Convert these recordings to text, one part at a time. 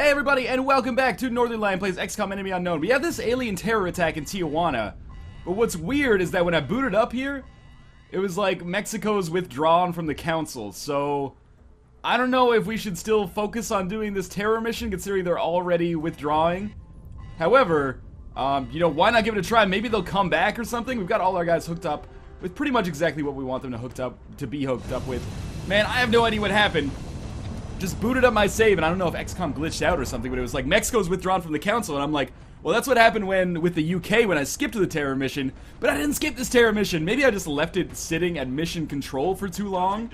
Hey everybody, and welcome back to Northernlion plays XCOM Enemy Unknown. We have this alien terror attack in Tijuana, but what's weird is that when I booted up here, it was like Mexico's withdrawn from the council, so I don't know if we should still focus on doing this terror mission considering they're already withdrawing. However, you know, why not give it a try? Maybe they'll come back or something. We've got all our guys hooked up with pretty much exactly what we want them to be hooked up with. Man, I have no idea what happened. Just booted up my save, and I don't know if XCOM glitched out or something, but it was like Mexico's withdrawn from the council, and I'm like, well, that's what happened with the UK when I skipped the terror mission, but I didn't skip this terror mission. Maybe I just left it sitting at mission control for too long,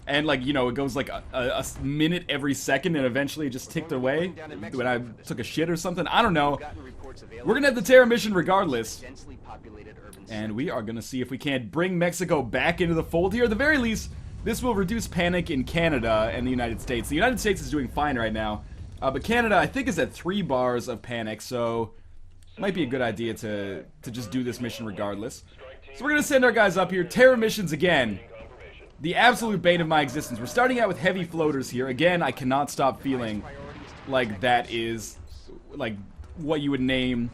and like, you know, it goes like a minute every second, and eventually it just ticked away when I took a shit or something. I don't know. We're gonna have the terror mission regardless, and we are gonna see if we can't bring Mexico back into the fold here. At the very least, this will reduce panic in Canada and the United States. The United States is doing fine right now, but Canada, I think, is at 3 bars of panic, so it might be a good idea to just do this mission regardless. So we're going to send our guys up here. Terror missions again. The absolute bane of my existence. We're starting out with heavy floaters here. Again, I cannot stop feeling like that is like what you would name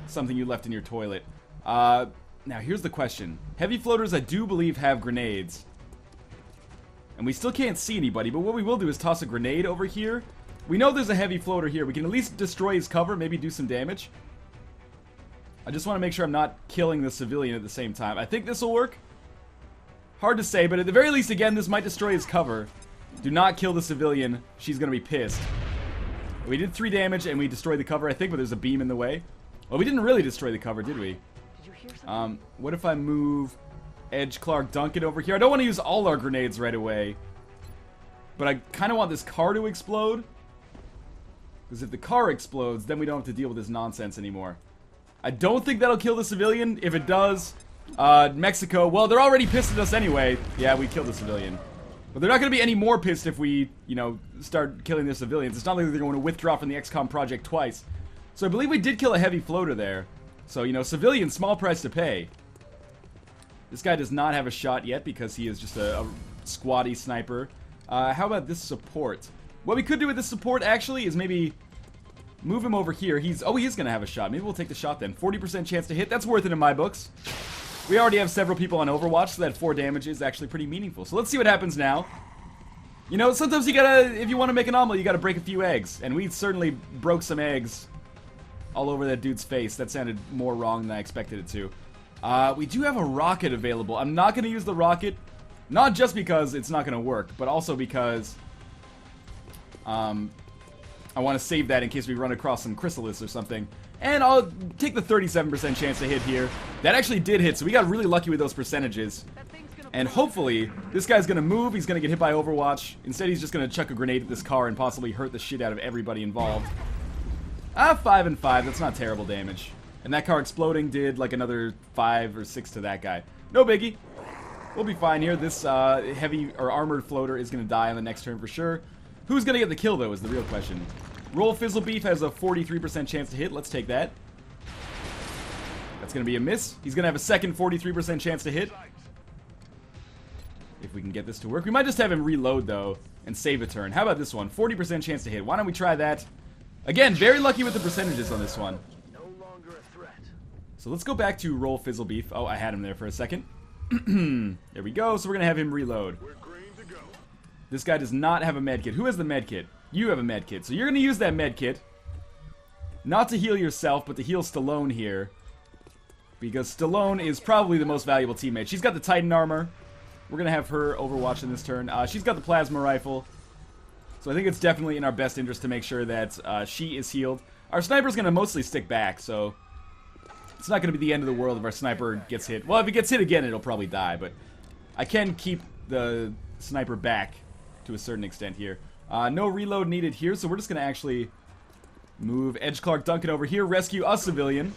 something you left in your toilet. Now, here's the question. Heavy floaters, I do believe, have grenades. And we still can't see anybody, but what we will do is toss a grenade over here. We know there's a heavy floater here. We can at least destroy his cover, maybe do some damage. I just want to make sure I'm not killing the civilian at the same time. I think this will work. Hard to say, but at the very least, again, this might destroy his cover. Do not kill the civilian. She's going to be pissed. We did 3 damage, and we destroyed the cover, I think, but there's a beam in the way. Well, we didn't really destroy the cover, did we? What if I move Edge Clark Duncan over here? I don't want to use all our grenades right away, but I kind of want this car to explode, because if the car explodes, then we don't have to deal with this nonsense anymore. I don't think that'll kill the civilian. If it does, Mexico, well, they're already pissed at us anyway. Yeah, we killed the civilian, but they're not going to be any more pissed if we, you know, start killing their civilians. It's not like they're going to withdraw from the XCOM project twice. So I believe we did kill a heavy floater there. So, you know, civilian, small price to pay. This guy does not have a shot yet because he is just a squatty sniper. How about this support? What we could do with this support, actually, is maybe move him over here. He is going to have a shot. Maybe we'll take the shot then. 40% chance to hit. That's worth it in my books. We already have several people on Overwatch, so that 4 damage is actually pretty meaningful. So let's see what happens now. You know, sometimes you gotta, if you want to make an omelet, you gotta break a few eggs. And we certainly broke some eggs all over that dude's face. That sounded more wrong than I expected it to. We do have a rocket available. I'm not going to use the rocket, not just because it's not going to work, but also because I want to save that in case we run across some chrysalis or something. And I'll take the 37% chance to hit here. That actually did hit, so we got really lucky with those percentages. And hopefully, this guy's going to move, he's going to get hit by Overwatch. Instead, he's just going to chuck a grenade at this car and possibly hurt the shit out of everybody involved. 5 and 5, that's not terrible damage. And that car exploding did like another 5 or 6 to that guy. No biggie. We'll be fine here. This heavy or armored floater is going to die on the next turn for sure. Who's going to get the kill, though, is the real question. Roll Fizzle Beef has a 43% chance to hit. Let's take that. That's going to be a miss. He's going to have a second 43% chance to hit. If we can get this to work. We might just have him reload, though, and save a turn. How about this one? 40% chance to hit. Why don't we try that? Again, very lucky with the percentages on this one. So let's go back to Roll Fizzle Beef. Oh, I had him there for a second. There we go. So we're going to have him reload. This guy does not have a medkit. Who has the medkit? You have a medkit. So you're going to use that medkit. Not to heal yourself, but to heal Stallone here. Because Stallone is probably the most valuable teammate. She's got the Titan armor. We're going to have her Overwatch in this turn. She's got the plasma rifle. So I think it's definitely in our best interest to make sure that she is healed. Our sniper's going to mostly stick back, so it's not going to be the end of the world if our sniper gets hit. Well, if it gets hit again, it'll probably die, but I can keep the sniper back to a certain extent here. No reload needed here, so we're just going to actually move Edge Clark Duncan over here, rescue a civilian.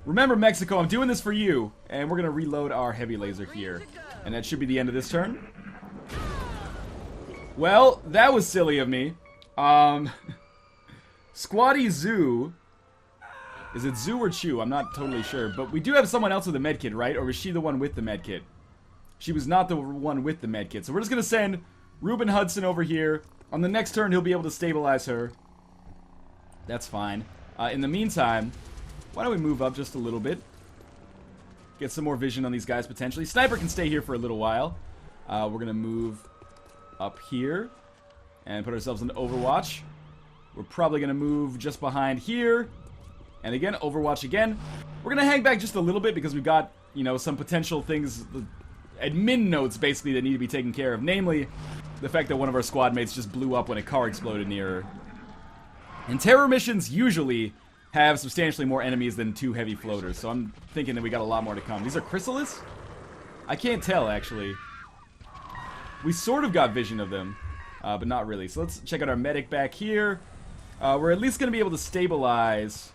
Remember, Mexico, I'm doing this for you, and we're going to reload our heavy laser here. And that should be the end of this turn. Well, that was silly of me. Squatty Zoo. Is it Zoo or Chew? I'm not totally sure. But we do have someone else with a medkit, right? Or was she the one with the medkit? She was not the one with the medkit. So we're just going to send Ruben Hudson over here. On the next turn, he'll be able to stabilize her. That's fine. In the meantime, why don't we move up just a little bit? Get some more vision on these guys, potentially. Sniper can stay here for a little while. We're going to move up here and put ourselves into Overwatch. We're probably going to move just behind here. And again, Overwatch again. We're going to hang back just a little bit because we've got, you know, some potential things, admin notes, basically, that need to be taken care of. Namely, the fact that one of our squad mates just blew up when a car exploded near her. And terror missions usually have substantially more enemies than 2 heavy floaters, so I'm thinking that we got a lot more to come. These are Chrysalis? I can't tell, actually. We sort of got vision of them, but not really. So let's check out our medic back here. We're at least going to be able to stabilize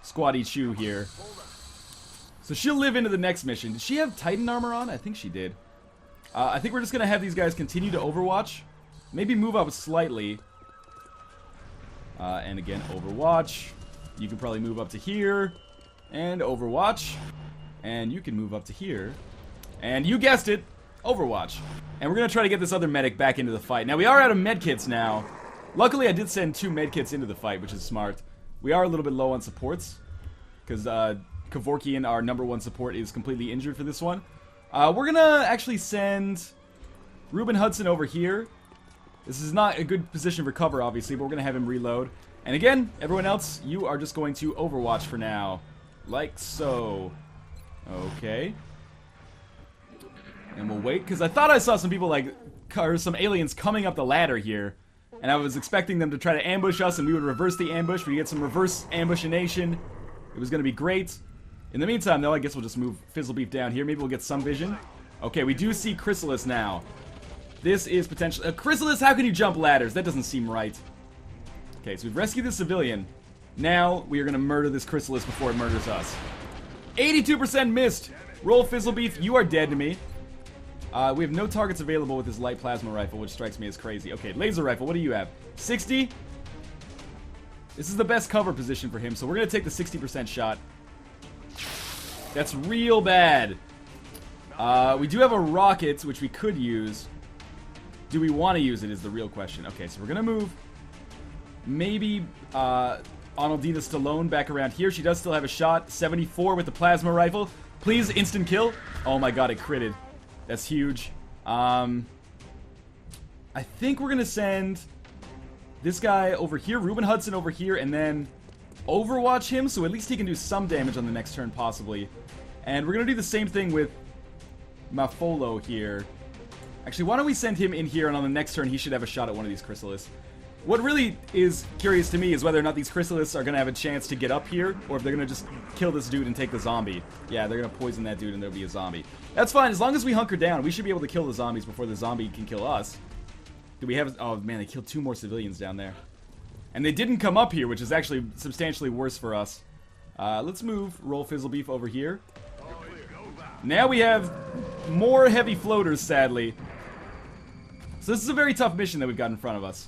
Squatty Chew here. So she'll live into the next mission. Did she have Titan armor on? I think she did. I think we're just going to have these guys continue to Overwatch. Maybe move up slightly. And again, Overwatch. You can probably move up to here. And Overwatch. And you can move up to here. And you guessed it, Overwatch. And we're going to try to get this other medic back into the fight. Now, we are out of medkits now. Luckily, I did send 2 medkits into the fight, which is smart. We are a little bit low on supports. Because Kevorkian, our #1 support, is completely injured for this one. We're going to actually send Ruben Hudson over here. This is not a good position for cover, obviously, but we're going to have him reload. And again, everyone else, you are just going to Overwatch for now. Like so. Okay. And we'll wait, because I thought I saw some people, like, or some aliens coming up the ladder here. And I was expecting them to try to ambush us, and we would reverse the ambush. We get some reverse ambushination. It was going to be great. In the meantime, though, I guess we'll just move Fizzlebeef down here. Maybe we'll get some vision. Okay, we do see Chrysalis now. This is potentially... Chrysalis, how can you jump ladders? That doesn't seem right. Okay, so we've rescued the civilian. Now, we are going to murder this Chrysalis before it murders us. 82% missed! Roll Fizzlebeef, you are dead to me. We have no targets available with this light plasma rifle, which strikes me as crazy. Okay, laser rifle, what do you have? 60? This is the best cover position for him, so we're going to take the 60% shot. That's real bad. We do have a rocket, which we could use. Do we want to use it is the real question. Okay, so we're going to move maybe Arnoldina Stallone back around here. She does still have a shot. 74 with the plasma rifle. Please, instant kill. Oh my god, it critted. That's huge. I think we're going to send this guy over here, Ruben Hudson over here, and then Overwatch him, so at least he can do some damage on the next turn, possibly. And we're going to do the same thing with Mafolo here. Actually, why don't we send him in here, and on the next turn, he should have a shot at one of these Chrysalis. What really is curious to me is whether or not these Chrysalis are going to have a chance to get up here, or if they're going to just kill this dude and take the zombie. Yeah, they're going to poison that dude and there'll be a zombie. That's fine, as long as we hunker down, we should be able to kill the zombies before the zombie can kill us. Do we have... Oh, man, they killed 2 more civilians down there. And they didn't come up here, which is actually substantially worse for us. Let's move Roll Fizzlebeef over here. Now we have more heavy floaters, sadly. So this is a very tough mission that we've got in front of us.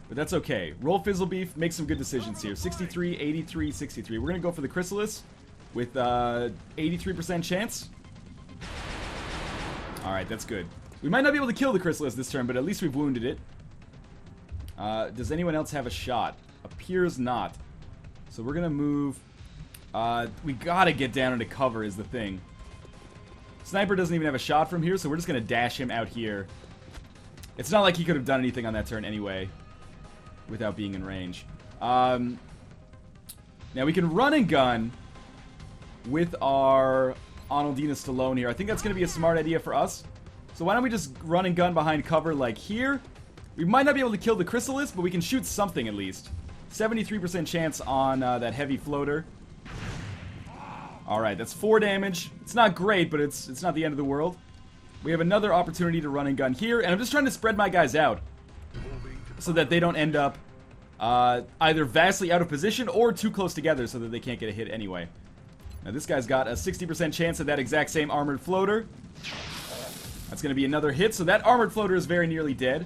But that's okay. Roll Fizzlebeef, make some good decisions here. 63, 83, 63. We're going to go for the Chrysalis with 83% chance. Alright, that's good. We might not be able to kill the Chrysalis this turn, but at least we've wounded it. Does anyone else have a shot? Appears not. So we're going to move... we got to get down into cover is the thing. Sniper doesn't even have a shot from here, so we're just going to dash him out here. It's not like he could have done anything on that turn anyway, without being in range. Now we can run and gun with our Arnoldina Stallone here. I think that's going to be a smart idea for us. So why don't we just run and gun behind cover like here? We might not be able to kill the Chrysalis, but we can shoot something at least. 73% chance on that heavy floater. Alright, that's 4 damage. It's not great, but it's not the end of the world. We have another opportunity to run and gun here, and I'm just trying to spread my guys out so that they don't end up either vastly out of position or too close together so that they can't get a hit anyway. Now this guy's got a 60% chance of that exact same armored floater. That's going to be another hit, so that armored floater is very nearly dead.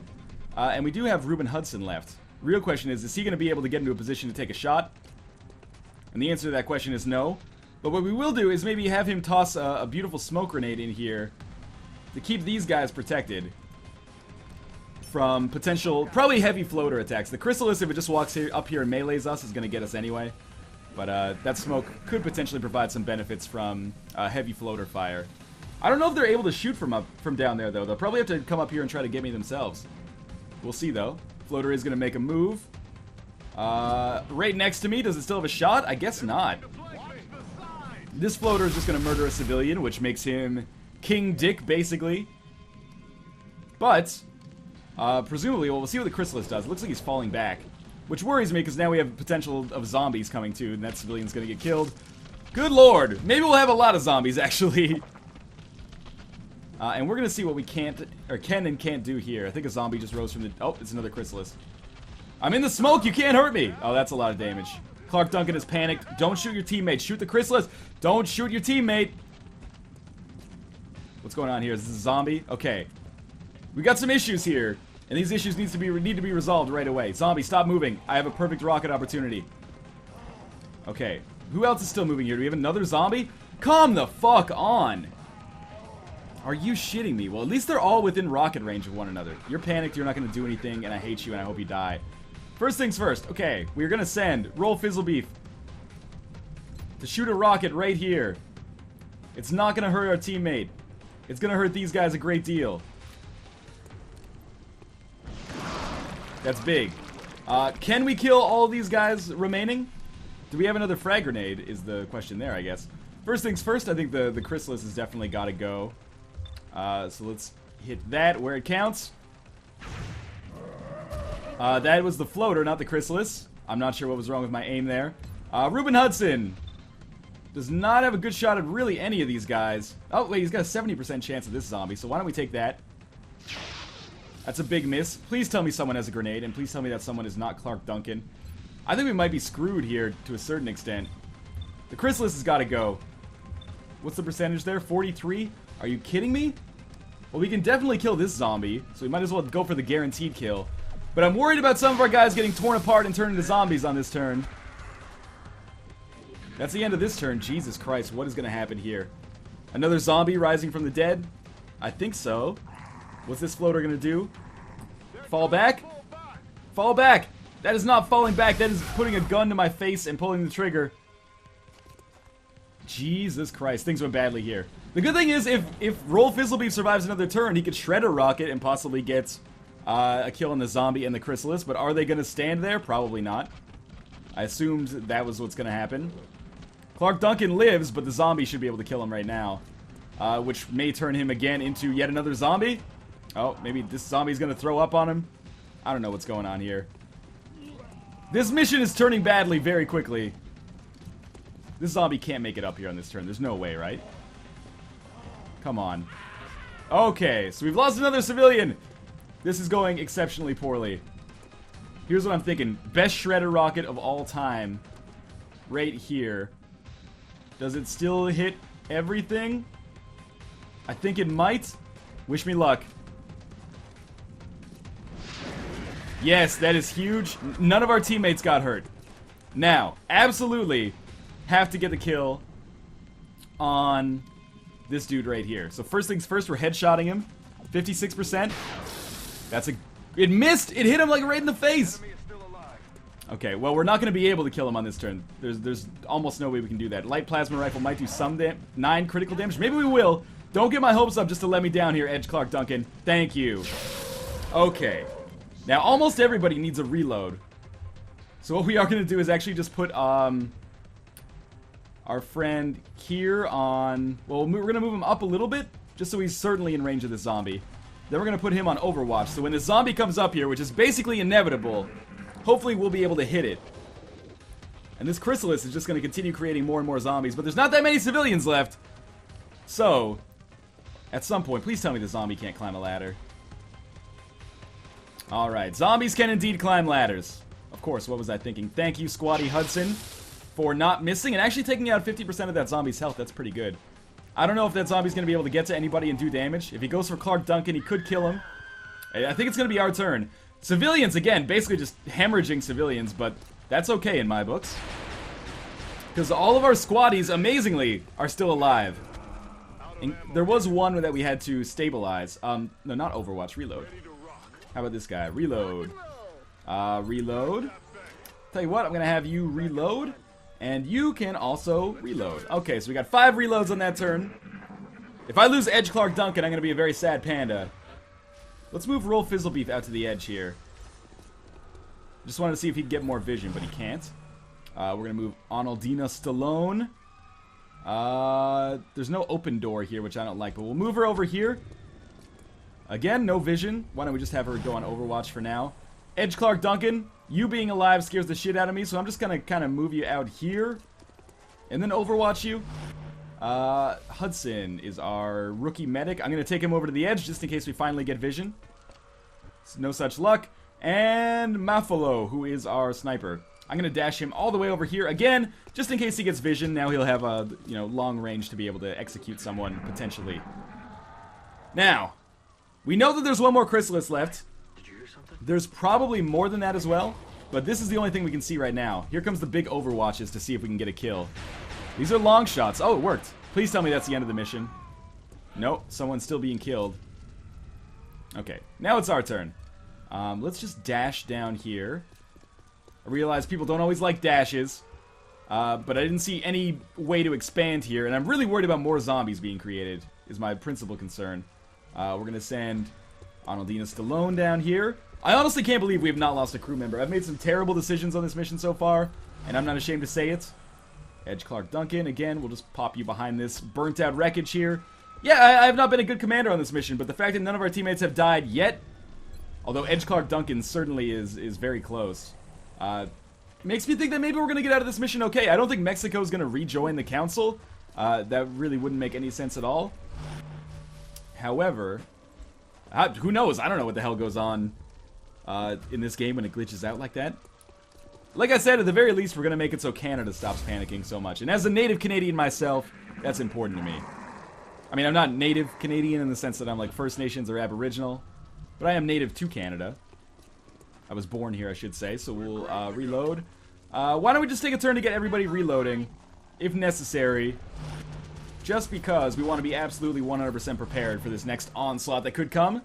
And we do have Ruben Hudson left. Real question is he going to be able to get into a position to take a shot? And the answer to that question is no. But what we will do is maybe have him toss a beautiful smoke grenade in here to keep these guys protected. from potential, probably heavy floater attacks. The Chrysalis, if it just walks up here and melees us, is going to get us anyway. But that smoke could potentially provide some benefits from heavy floater fire. I don't know if they're able to shoot from down there, though. They'll probably have to come up here and try to get me themselves. We'll see, though. Floater is going to make a move. Right next to me. Does it still have a shot? I guess not. This floater is just going to murder a civilian, which makes him King Dick, basically. But, presumably, well, we'll see what the Chrysalis does. It looks like he's falling back. Which worries me, because now we have potential of zombies coming, too, and that civilian's going to get killed. Good lord! Maybe we'll have a lot of zombies, actually. And we're going to see what we can and can't do here. I think a zombie just rose from the... Oh, it's another Chrysalis. I'm in the smoke! You can't hurt me! Oh, that's a lot of damage. Clark Duncan is panicked. Don't shoot your teammate. Shoot the Chrysalis! Don't shoot your teammate! What's going on here? Is this a zombie? Okay. We got some issues here. And these issues need to be resolved right away. Zombie, stop moving. I have a perfect rocket opportunity. Okay. Who else is still moving here? Do we have another zombie? Come the fuck on! Are you shitting me? Well, at least they're all within rocket range of one another. You're panicked, you're not going to do anything, and I hate you, and I hope you die. First things first. Okay, we're going to send Roll Fizzlebeef to shoot a rocket right here. It's not going to hurt our teammate. It's going to hurt these guys a great deal. That's big. Can we kill all these guys remaining? Do we have another frag grenade is the question there, I guess. First things first, I think the Chrysalis has definitely got to go. So let's hit that where it counts. That was the floater, not the Chrysalis. I'm not sure what was wrong with my aim there. Ruben Hudson does not have a good shot at really any of these guys. Oh, wait, he's got a 70% chance of this zombie, so why don't we take that? That's a big miss. Please tell me someone has a grenade, and please tell me that someone is not Clark Duncan. I think we might be screwed here to a certain extent. The Chrysalis has got to go. What's the percentage there? 43? Are you kidding me? Well, we can definitely kill this zombie, so we might as well go for the guaranteed kill. But I'm worried about some of our guys getting torn apart and turned into zombies on this turn. That's the end of this turn. Jesus Christ, what is going to happen here? Another zombie rising from the dead? I think so. What's this floater going to do? Fall back? Fall back! That is not falling back. That is putting a gun to my face and pulling the trigger. Jesus Christ, things went badly here. The good thing is, if Roll Fizzlebeef survives another turn, he could shred a rocket and possibly get a kill on the zombie and the Chrysalis. But are they going to stand there? Probably not. I assumed that was what's going to happen. Clark Duncan lives, but the zombie should be able to kill him right now. Which may turn him again into yet another zombie. Oh, maybe this zombie's going to throw up on him. I don't know what's going on here. This mission is turning badly very quickly. This zombie can't make it up here on this turn. There's no way, right? Come on. Okay, so we've lost another civilian. This is going exceptionally poorly. Here's what I'm thinking. Best shredder rocket of all time. Right here. Does it still hit everything? I think it might. Wish me luck. Yes, that is huge. None of our teammates got hurt. Now, absolutely have to get the kill on this dude right here. So first things first, we're headshotting him. 56%. That's a... It missed! It hit him like right in the face! Okay, well, we're not going to be able to kill him on this turn. There's almost no way we can do that. Light plasma rifle might do some 9 critical damage. Maybe we will. Don't get my hopes up just to let me down here, Edge Clark Duncan. Thank you. Okay. Now, almost everybody needs a reload. So what we are going to do is actually just put our friend here on... Well, we're going to move him up a little bit, just so he's certainly in range of the zombie. Then we're going to put him on Overwatch. So when the zombie comes up here, which is basically inevitable, hopefully we'll be able to hit it. And this Chrysalis is just going to continue creating more and more zombies, but there's not that many civilians left. So, at some point, please tell me the zombie can't climb a ladder. Alright, zombies can indeed climb ladders. Of course, what was I thinking? Thank you, Squatty Hudson, for not missing and actually taking out 50% of that zombie's health. That's pretty good. I don't know if that zombie's going to be able to get to anybody and do damage. If he goes for Clark Duncan, he could kill him. I think it's going to be our turn. Civilians, again, basically just hemorrhaging civilians, but that's okay in my books. Because all of our squatties, amazingly, are still alive. And there was one that we had to stabilize. No, not Overwatch, reload. How about this guy? Reload. Reload. Tell you what, I'm going to have you reload. And you can also reload. Okay, so we got 5 reloads on that turn. If I lose Edge Clark Duncan, I'm going to be a very sad panda. Let's move Roll Fizzlebeef out to the edge here. Just wanted to see if he'd get more vision, but he can't. We're going to move Arnoldina Stallone. There's no open door here, which I don't like, but we'll move her over here. Again, no vision. Why don't we just have her go on Overwatch for now? Edge Clark Duncan, you being alive scares the shit out of me, so I'm just going to kind of move you out here. And then Overwatch you. Hudson is our rookie medic. I'm going to take him over to the edge just in case we finally get vision. No such luck. And Mafalo, who is our sniper. I'm going to dash him all the way over here again, just in case he gets vision. Now he'll have a, long range to be able to execute someone, potentially. Now, we know that there's one more Chrysalis left. Did you hear something? There's probably more than that as well, but this is the only thing we can see right now. Here comes the big Overwatches to see if we can get a kill. These are long shots. Oh, it worked. Please tell me that's the end of the mission. Nope, someone's still being killed. Okay, now it's our turn. Let's just dash down here. I realize people don't always like dashes, but I didn't see any way to expand here, and I'm really worried about more zombies being created, is my principal concern. We're going to send Arnoldina Stallone down here. I honestly can't believe we have not lost a crew member. I've made some terrible decisions on this mission so far, and I'm not ashamed to say it. Edge Clark Duncan, again, we'll just pop you behind this burnt-out wreckage here. Yeah, I have not been a good commander on this mission, but the fact that none of our teammates have died yet, although Edge Clark Duncan certainly is very close, makes me think that maybe we're going to get out of this mission okay. I don't think Mexico's going to rejoin the council. That really wouldn't make any sense at all. However, who knows? I don't know what the hell goes on in this game when it glitches out like that. Like I said, at the very least, we're going to make it so Canada stops panicking so much. And as a native Canadian myself, that's important to me. I mean, I'm not native Canadian in the sense that I'm like First Nations or Aboriginal, but I am native to Canada. I was born here, I should say, so we'll reload. Why don't we just take a turn to get everybody reloading, if necessary, just because we want to be absolutely 100% prepared for this next onslaught that could come.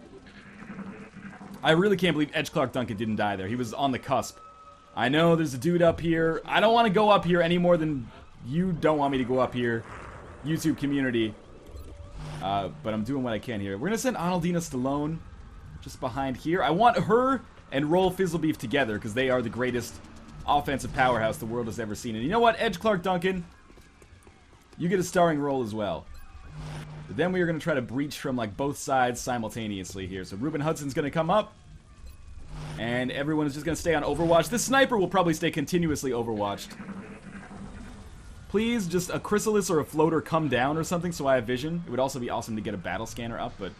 I really can't believe Edge Clark Duncan didn't die there. He was on the cusp. I know there's a dude up here. I don't want to go up here any more than you don't want me to go up here, YouTube community. But I'm doing what I can here. We're going to send Arnoldina Stallone just behind here. I want her and Roll Fizzlebeef together because they are the greatest offensive powerhouse the world has ever seen. And you know what, Edge Clark Duncan? You get a starring role as well. But then we are going to try to breach from like both sides simultaneously here. So Ruben Hudson's going to come up. And everyone is just going to stay on Overwatch. This sniper will probably stay continuously Overwatched. Please, just a Chrysalis or a floater come down or something so I have vision. It would also be awesome to get a battle scanner up, but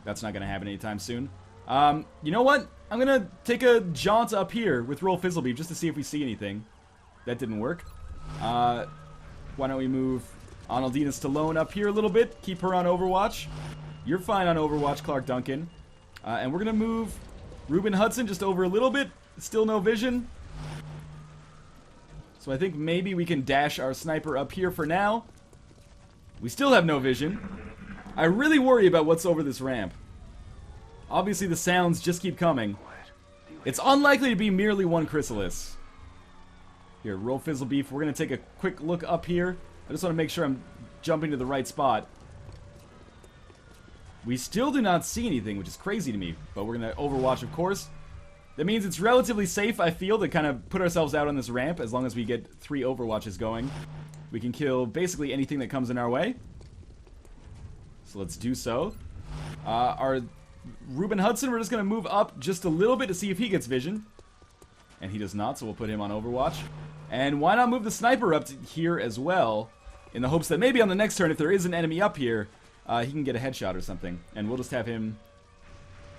that's not going to happen anytime soon. You know what? I'm going to take a jaunt up here with Roll Fizzlebeef just to see if we see anything. That didn't work. Why don't we move Arnoldina Stallone up here a little bit. Keep her on Overwatch. You're fine on Overwatch, Clark Duncan. And we're going to move Ruben Hudson just over a little bit. Still no vision. So I think maybe we can dash our sniper up here for now. We still have no vision. I really worry about what's over this ramp. Obviously the sounds just keep coming. It's unlikely to be merely one Chrysalis. Here, Roll Fizzlebeef. We're going to take a quick look up here. I just want to make sure I'm jumping to the right spot. We still do not see anything, which is crazy to me. But we're going to Overwatch, of course. That means it's relatively safe, I feel, to kind of put ourselves out on this ramp. As long as we get 3 Overwatches going, we can kill basically anything that comes in our way. So let's do so. Our Ruben Hudson, we're just going to move up just a little bit to see if he gets vision. And he does not, so we'll put him on Overwatch. And why not move the sniper up to here as well, in the hopes that maybe on the next turn, if there is an enemy up here, he can get a headshot or something. And we'll just have him...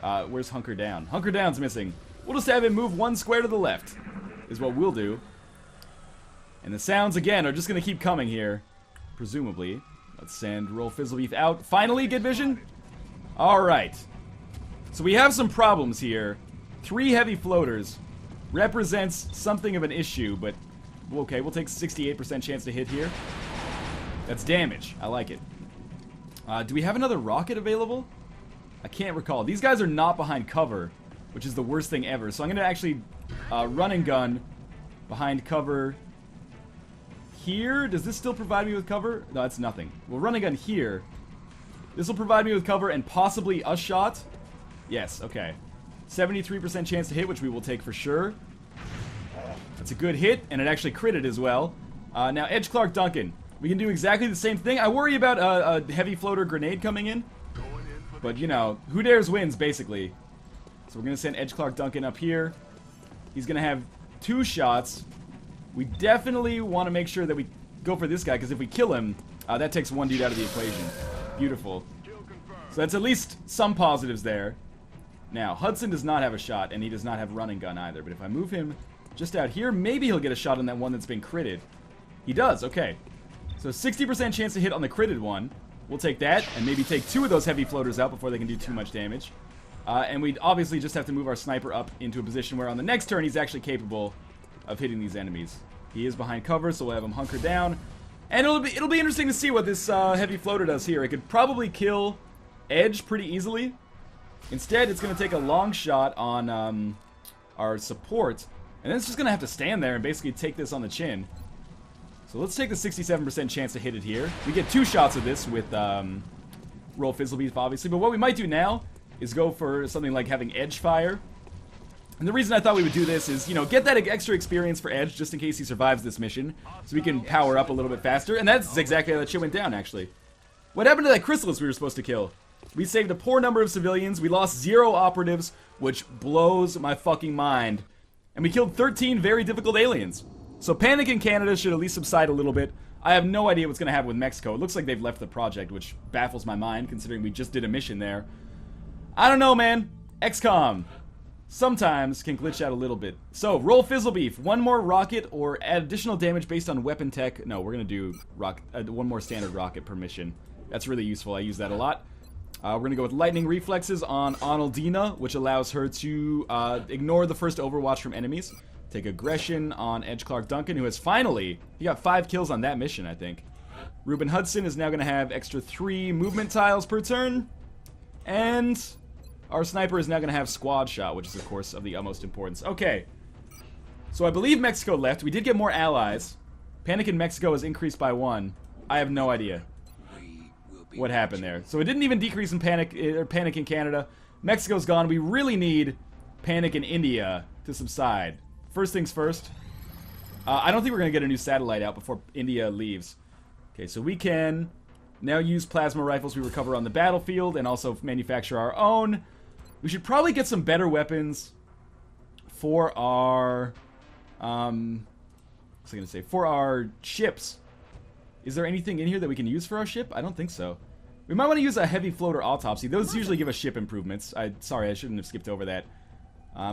where's Hunker Down? Hunker Down's missing. We'll just have him move 1 square to the left, is what we'll do. And the sounds, again, are just going to keep coming here, presumably. Let's send Roll Fizzlebeef out. Finally, get vision? Alright. So we have some problems here. 3 heavy floaters represents something of an issue, but okay, we'll take 68% chance to hit here. That's damage. I like it. Do we have another rocket available? I can't recall. These guys are not behind cover. which is the worst thing ever. So I'm going to actually run and gun behind cover here. Does this still provide me with cover? No, that's nothing. We'll run and gun here. This will provide me with cover and possibly a shot. Yes, okay. 73% chance to hit, which we will take for sure. That's a good hit, and it actually critted as well. Now, Edge Clark Duncan. We can do exactly the same thing. I worry about a heavy floater grenade coming in. But, you know, who dares wins, basically. So we're going to send Edge Clark Duncan up here. He's going to have 2 shots. We definitely want to make sure that we go for this guy, because if we kill him, that takes 1 dude out of the equation. Beautiful. So that's at least some positives there. Now, Hudson does not have a shot, and he does not have run and gun either. But if I move him just out here, maybe he'll get a shot on that one that's been critted. He does, okay. So 60% chance to hit on the critted one. We'll take that, and maybe take 2 of those heavy floaters out before they can do too much damage. And we'd obviously just have to move our sniper up into a position where on the next turn he's actually capable of hitting these enemies. He is behind cover, so we'll have him hunkered down. And it'll be interesting to see what this heavy floater does here. It could probably kill Edge pretty easily. Instead, it's going to take a long shot on our support. And then it's just going to have to stand there and basically take this on the chin. So let's take the 67% chance to hit it here. We get 2 shots of this with Roll Fizzlebeef, obviously. But what we might do now is go for something like having Edge fire. And the reason I thought we would do this is, you know, get that extra experience for Edge just in case he survives this mission. So we can power up a little bit faster. And that's exactly how that shit went down, actually. What happened to that Chrysalis we were supposed to kill? We saved a poor number of civilians. We lost 0 operatives, which blows my fucking mind. And we killed 13 very difficult aliens. So panic in Canada should at least subside a little bit. I have no idea what's going to happen with Mexico. It looks like they've left the project, which baffles my mind, considering we just did a mission there. I don't know, man. XCOM sometimes can glitch out a little bit. So, roll Fizzlebeef. 1 more rocket or add additional damage based on weapon tech. No, we're going to do 1 more standard rocket per mission. That's really useful. I use that a lot. We're going to go with Lightning Reflexes on Arnoldina, which allows her to ignore the first overwatch from enemies. Take Aggression on Edge Clark Duncan, who has finally... He got 5 kills on that mission, I think. Ruben Hudson is now going to have extra 3 movement tiles per turn. And our sniper is now going to have Squad Shot, which is, of course, of the utmost importance. Okay. So I believe Mexico left. We did get more allies. Panic in Mexico has increased by 1. I have no idea what happened there. So it didn't even decrease in panic in Canada. Mexico's gone. We really need panic in India to subside. First things first. I don't think we're going to get a new satellite out before India leaves. Okay, so we can now use plasma rifles we recover on the battlefield and also manufacture our own. We should probably get some better weapons for our... what was I going to say? For our ships. Is there anything in here that we can use for our ship? I don't think so. We might want to use a heavy floater autopsy. Those usually give us ship improvements. Sorry, I shouldn't have skipped over that.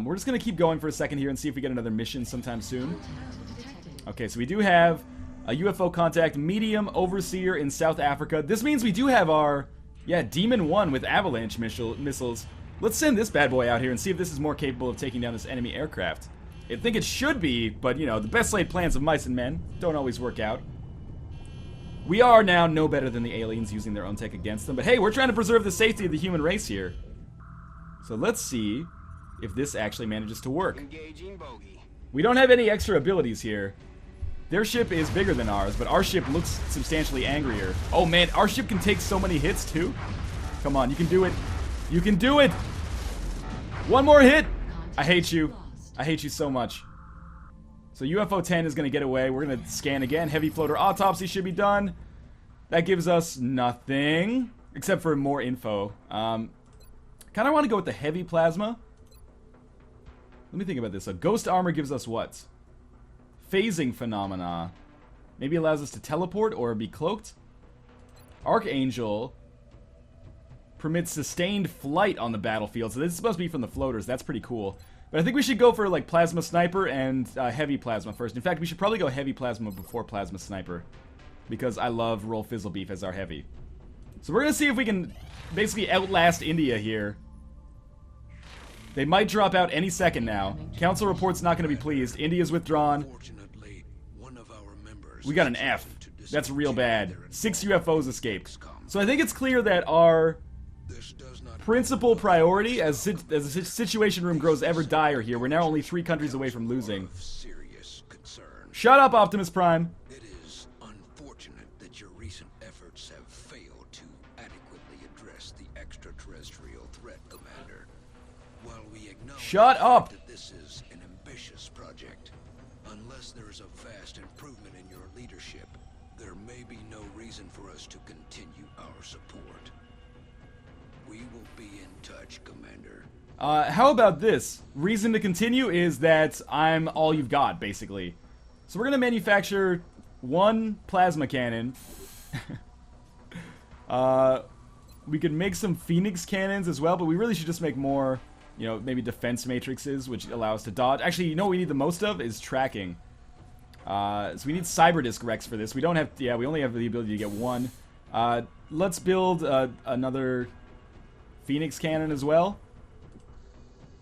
We're just going to keep going for a second here and see if we get another mission sometime soon. Okay, so we do have a UFO contact, medium overseer in South Africa. This means we do have our, Demon 1 with avalanche missiles. Let's send this bad boy out here and see if this is more capable of taking down this enemy aircraft. I think it should be, but, you know, the best laid plans of mice and men don't always work out. We are now no better than the aliens using their own tech against them, but hey, we're trying to preserve the safety of the human race here. So let's see if this actually manages to work. We don't have any extra abilities here. Their ship is bigger than ours, but our ship looks substantially angrier. Oh man, our ship can take so many hits too. Come on, you can do it. You can do it. 1 more hit. I hate you. I hate you so much. So UFO 10 is going to get away. We're going to scan again. Heavy floater autopsy should be done. That gives us nothing, except for more info. Kind of want to go with the heavy plasma. Let me think about this. A ghost armor gives us what? Phasing phenomena. Maybe allows us to teleport or be cloaked. Archangel permits sustained flight on the battlefield. So this is supposed to be from the floaters. That's pretty cool. But I think we should go for like plasma sniper and heavy plasma first. In fact, we should probably go heavy plasma before plasma sniper, because I love Roll Fizzlebeef as our heavy. So we're gonna see if we can basically outlast India here. They might drop out any second now. Council report's not gonna be pleased. India's withdrawn. We got an F. That's real bad. 6 UFOs escaped. So I think it's clear that our principal priority as the situation room grows ever dire here. We're now only 3 countries away from losing. Serious concern. Shut up, Optimus Prime. It is unfortunate that your recent efforts have failed to adequately address the extraterrestrial threat, Commander. While we acknowledge Shut up. that this is an ambitious project, unless there is a vast improvement in your leadership, there may be no reason for us to continue our support. We will be in touch, Commander. How about this? Reason to continue is that I'm all you've got, basically. So we're gonna manufacture 1 plasma cannon. We could make some Phoenix cannons as well, but we really should just make more, you know, maybe defense matrices, which allow us to dodge. Actually, you know what we need the most of is tracking. So we need Cyberdisc Rex for this. We don't have, yeah, we only have the ability to get 1. Let's build another Phoenix cannon as well.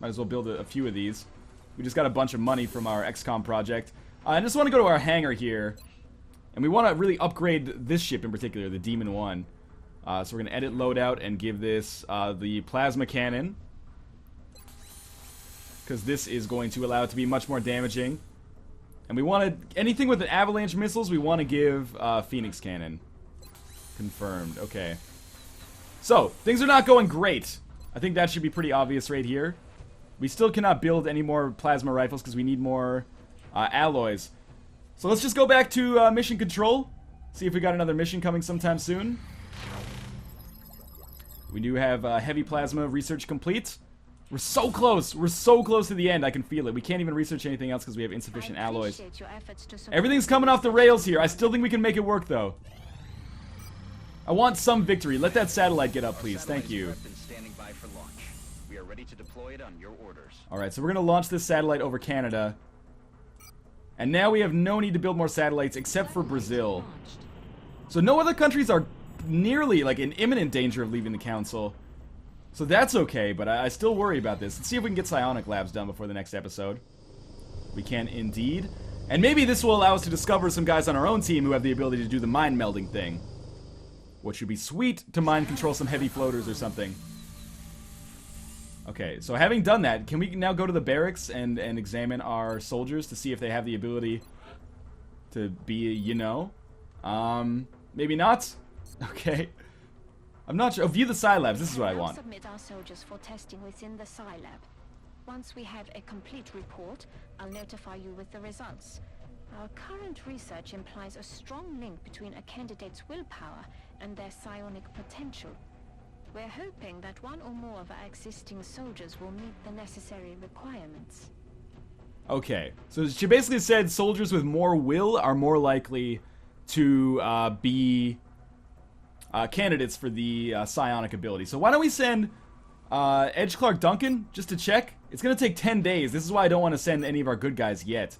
Might as well build a few of these. We just got a bunch of money from our XCOM project. I just want to go to our hangar here. And we want to really upgrade this ship in particular, the Demon 1. So we're going to edit loadout and give this the plasma cannon. Because this is going to allow it to be much more damaging. And we want to, anything with the avalanche missiles, we want to give Phoenix cannon. Confirmed, okay. So, things are not going great. I think that should be pretty obvious right here. We still cannot build any more plasma rifles because we need more alloys. So let's just go back to mission control. See if we got another mission coming sometime soon. We do have heavy plasma research complete. We're so close. We're so close to the end. I can feel it. We can't even research anything else because we have insufficient alloys. Everything's coming off the rails here. I still think we can make it work, though. I want some victory. Let that satellite get up, please. Thank you. Alright, so we're going to launch this satellite over Canada. And now we have no need to build more satellites except for Brazil. So no other countries are nearly, like, in imminent danger of leaving the Council. So that's okay, but I still worry about this. Let's see if we can get psionic labs done before the next episode. We can indeed. And maybe this will allow us to discover some guys on our own team who have the ability to do the mind melding thing. Which would be sweet to mind control some heavy floaters or something. Okay, so having done that, can we now go to the barracks and examine our soldiers to see if they have the ability to be, you know? Maybe not? Okay. I'm not sure. Oh, view the Psi Labs. This is what I want. Submit our soldiers for testing within the Psi Lab. Once we have a complete report, I'll notify you with the results. Our current research implies a strong link between a candidate's willpower and their psionic potential. We're hoping that 1 or more of our existing soldiers will meet the necessary requirements. Okay, so she basically said soldiers with more will are more likely to be candidates for the psionic ability. So why don't we send Edge Clark Duncan just to check? It's going to take 10 days. This is why I don't want to send any of our good guys yet.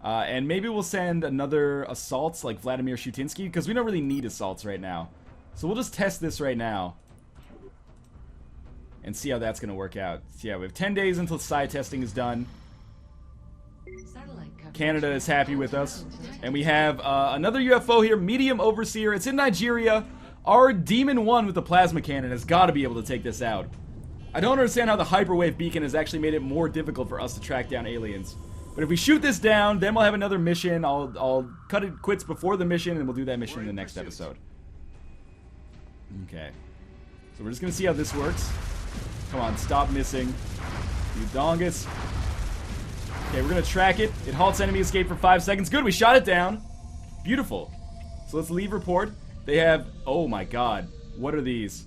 And maybe we'll send another assaults like Vladimir Shutinsky, because we don't really need assaults right now. So we'll just test this right now. And see how that's going to work out. So yeah, we have 10 days until psi testing is done. Canada is happy with us. And we have another UFO here, Medium Overseer. It's in Nigeria. Our Demon 1 with the plasma cannon has got to be able to take this out. I don't understand how the hyperwave beacon has actually made it more difficult for us to track down aliens. But if we shoot this down, then we'll have another mission. I'll cut it quits before the mission, and we'll do that mission in the next episode. Okay. So we're just going to see how this works. Come on, stop missing. You dongus. Okay, we're going to track it. It halts enemy escape for 5 seconds. Good, we shot it down. Beautiful. So let's leave report. They have... Oh my god. What are these?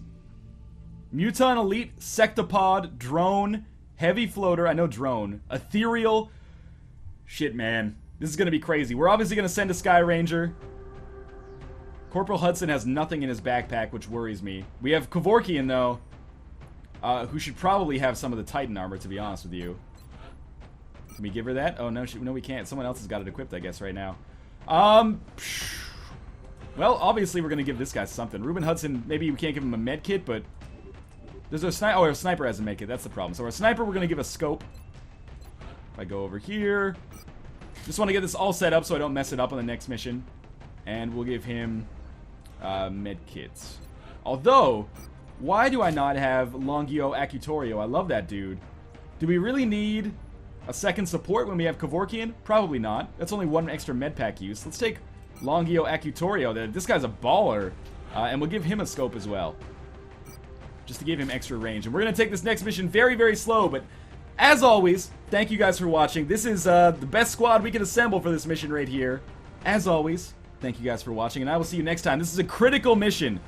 Muton Elite, Sectopod, Drone, Heavy Floater. I know Drone. Ethereal. Shit, man. This is going to be crazy. We're obviously going to send a Sky Ranger. Corporal Hudson has nothing in his backpack, which worries me. We have Kevorkian, though. Who should probably have some of the Titan armor, to be honest with you. Can we give her that? Oh, no, no, we can't. Someone else has got it equipped, I guess, right now. Well, obviously we're going to give this guy something. Ruben Hudson, maybe we can't give him a med kit, but... There's a sniper. Oh, our sniper has a med kit. That's the problem. So our sniper, we're going to give a scope. If I go over here... Just want to get this all set up so I don't mess it up on the next mission. And we'll give him med kits. Although... Why do I not have Longio Accutorio? I love that dude. Do we really need a second support when we have Kevorkian? Probably not. That's only one extra med pack use. Let's take Longio Accutorio. This guy's a baller. And we'll give him a scope as well, just to give him extra range. And we're going to take this next mission very, very slow, but as always, thank you guys for watching. This is the best squad we can assemble for this mission right here. As always, thank you guys for watching, and I will see you next time. This is a critical mission